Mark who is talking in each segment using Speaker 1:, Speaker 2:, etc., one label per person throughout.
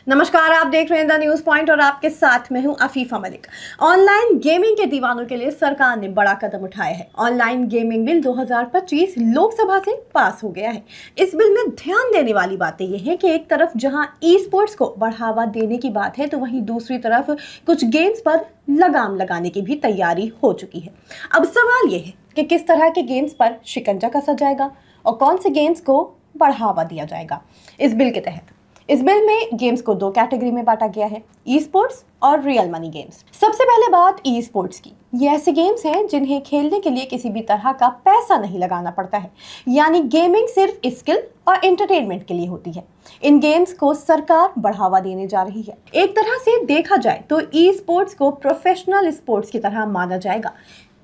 Speaker 1: नमस्कार, आप देख रहे हैं द न्यूज पॉइंट और आपके साथ मैं हूं अफीफा मलिक। ऑनलाइन गेमिंग के दीवानों के लिए सरकार ने बड़ा कदम उठाया है। ऑनलाइन गेमिंग बिल 2025 लोकसभा से पास हो गया है। इस बिल में ध्यान देने वाली बातें यह है कि एक तरफ जहां ई स्पोर्ट्स को बढ़ावा देने की बात है, तो वहीं दूसरी तरफ कुछ गेम्स पर लगाम लगाने की भी तैयारी हो चुकी है। अब सवाल यह है कि किस तरह के गेम्स पर शिकंजा कसा जाएगा और कौन से गेम्स को बढ़ावा दिया जाएगा इस बिल के तहत। इस बिल में गेम्स को 2 कैटेगरी में बांटा गया है, ई स्पोर्ट्स और रियल मनी गेम्स। सबसे पहले बात ई स्पोर्ट्स की। ये ऐसे गेम्स हैं जिन्हें खेलने के लिए किसी भी तरह का पैसा नहीं लगाना पड़ता है, यानी गेमिंग सिर्फ स्किल और एंटरटेनमेंट के लिए होती है। इन गेम्स को सरकार बढ़ावा देने जा रही है। एक तरह से देखा जाए तो ई स्पोर्ट्स को प्रोफेशनल स्पोर्ट्स की तरह माना जाएगा।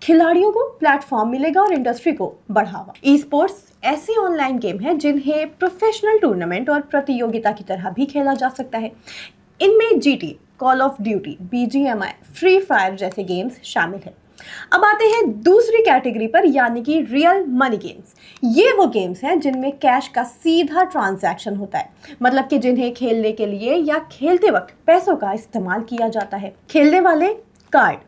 Speaker 1: खिलाड़ियों को प्लेटफॉर्म मिलेगा और इंडस्ट्री को बढ़ावा। ई स्पोर्ट्स ऐसे ऑनलाइन गेम हैं जिन्हें प्रोफेशनल टूर्नामेंट और प्रतियोगिता की तरह भी खेला जा सकता है। इनमें GT, call of duty, BGMI, free fire जैसे गेम्स शामिल हैं। अब आते हैं दूसरी कैटेगरी पर, यानी कि रियल मनी गेम्स। ये वो गेम्स हैं जिनमें कैश का सीधा ट्रांजैक्शन होता है, मतलब कि जिन्हें खेलने के लिए या खेलते वक्त पैसों का इस्तेमाल किया जाता है। खेलने वाले कार्ड,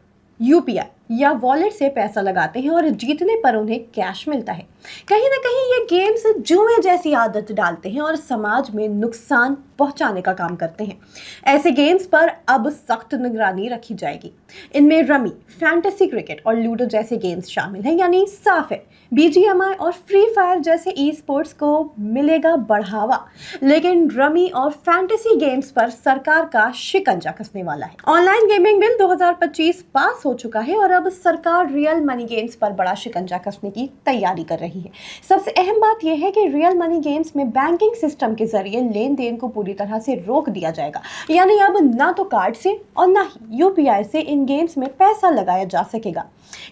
Speaker 1: यूपीआई या वॉलेट से पैसा लगाते हैं और जीतने पर उन्हें कैश मिलता है। कहीं ना कहीं ये गेम्स जुए जैसी आदत डालते हैं और समाज में नुकसान पहुंचाने का काम करते हैं। ऐसे गेम्स पर अब सख्त निगरानी रखी जाएगी। इनमें रमी, फैंटेसी क्रिकेट और लूडो जैसे गेम्स शामिल हैं, यानी साफ है बीजीएमआई और फ्री फायर जैसे ई स्पोर्ट्स को मिलेगा बढ़ावा, लेकिन रमी और फैंटेसी गेम्स पर सरकार का शिकंजा कसने वाला है। ऑनलाइन गेमिंग बिल 2025 पास हो चुका है और अब सरकार रियल मनी गेम्स पर बड़ा शिकंजा कसने की तैयारी कर रही है। सबसे अहम बात यह है कि रियल मनी गेम्स में बैंकिंग सिस्टम के जरिए लेन देन को पूरी तरह से रोक दिया जाएगा, यानी अब ना तो कार्ड से और ना ही यूपीआई से इन गेम्स में पैसा लगाया जा सकेगा।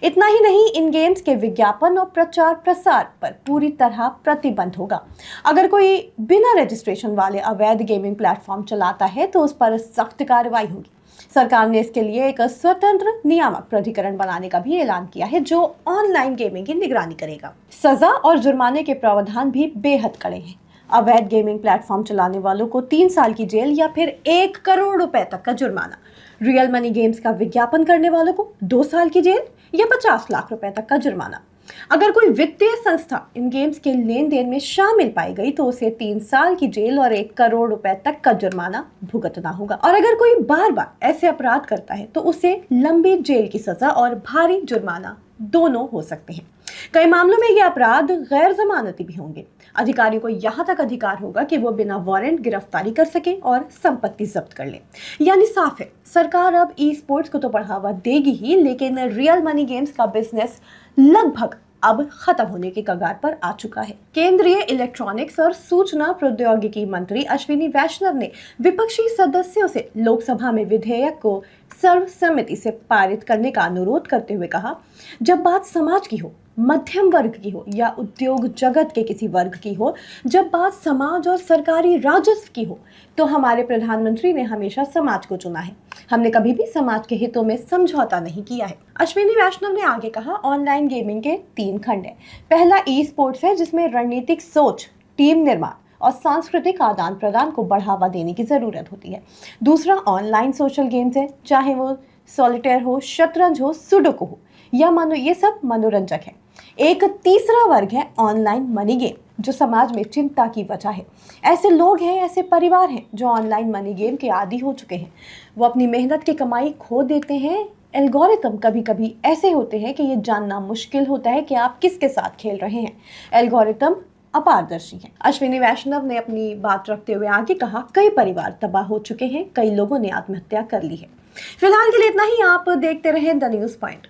Speaker 1: इतना ही नहीं, इन गेम्स के विज्ञापन और प्रचार प्रसार पर पूरी तरह प्रतिबंध होगा। अगर कोई बिना रजिस्ट्रेशन वाले अवैध गेमिंग प्लेटफॉर्म चलाता है तो उस पर सख्त कार्रवाई होगी। सरकार ने इसके लिए एक स्वतंत्र नियामक प्राधिकरण बनाने का भी ऐलान किया है, जो ऑनलाइन गेमिंग की निगरानी करेगा। सजा और जुर्माने के प्रावधान भी बेहद कड़े हैं। अवैध गेमिंग प्लेटफॉर्म चलाने वालों को 3 साल की जेल या फिर 1 करोड़ रुपए तक का जुर्माना। रियल मनी गेम्स का विज्ञापन करने वालों को 2 साल की जेल या 50 लाख रुपए तक का जुर्माना। अगर कोई वित्तीय संस्था इन गेम्स के लेन देन में शामिल पाई गई तो उसे 3 साल की जेल और 1 करोड़ रुपए तक का जुर्माना भुगतना होगा। और अगर कोई बार बार ऐसे अपराध करता है तो उसे लंबी जेल की सजा और भारी जुर्माना दोनों हो सकते हैं। कई मामलों में ये अपराध गैर जमानती भी होंगे। अधिकारियों को यहाँ तक अधिकार होगा कि वो बिना वारंट गिरफ्तारी कर सके और संपत्ति जब्त कर ले। यानी साफ है, सरकार अब ई स्पोर्ट्स को तो बढ़ावा देगी ही, लेकिन रियल मनी गेम्स का बिजनेस लगभग अब खत्म होने के कगार पर आ चुका है। केंद्रीय इलेक्ट्रॉनिक्स और सूचना प्रौद्योगिकी मंत्री अश्विनी वैष्णव ने विपक्षी सदस्यों से लोकसभा में विधेयक को सर्वसम्मति से पारित करने का अनुरोध करते हुए कहा, जब बात समाज की हो, मध्यम वर्ग की हो या उद्योग जगत के किसी वर्ग की हो, जब बात समाज और सरकारी राजस्व की हो, तो हमारे प्रधानमंत्री ने हमेशा समाज को चुना है। हमने कभी भी समाज के हितों में समझौता नहीं किया है। अश्विनी वैष्णव ने आगे कहा, ऑनलाइन गेमिंग के 3 खंड है। पहला ई स्पोर्ट्स है, जिसमें रणनीतिक सोच, टीम निर्माण और सांस्कृतिक आदान प्रदान को बढ़ावा देने की जरूरत होती है। दूसरा ऑनलाइन सोशल गेम्स है, चाहे वो सॉलिटेयर हो, शतरंज हो, सुडोकू हो या ये सब मनोरंजक है। एक तीसरा वर्ग है ऑनलाइन मनी गेम, जो समाज में चिंता की वजह है। ऐसे लोग हैं, ऐसे परिवार हैं जो ऑनलाइन मनी गेम के आदी हो चुके हैं। वो अपनी मेहनत की कमाई खो देते हैं। एल्गोरिथम कभी कभी ऐसे होते हैं कि ये जानना मुश्किल होता है कि आप किसके साथ खेल रहे हैं। एल्गोरिथम अपारदर्शी है। अश्विनी वैष्णव ने अपनी बात रखते हुए आगे कहा, कई परिवार तबाह हो चुके हैं, कई लोगों ने आत्महत्या कर ली है। फिलहाल के लिए इतना ही। आप देखते रहें द न्यूज पॉइंट।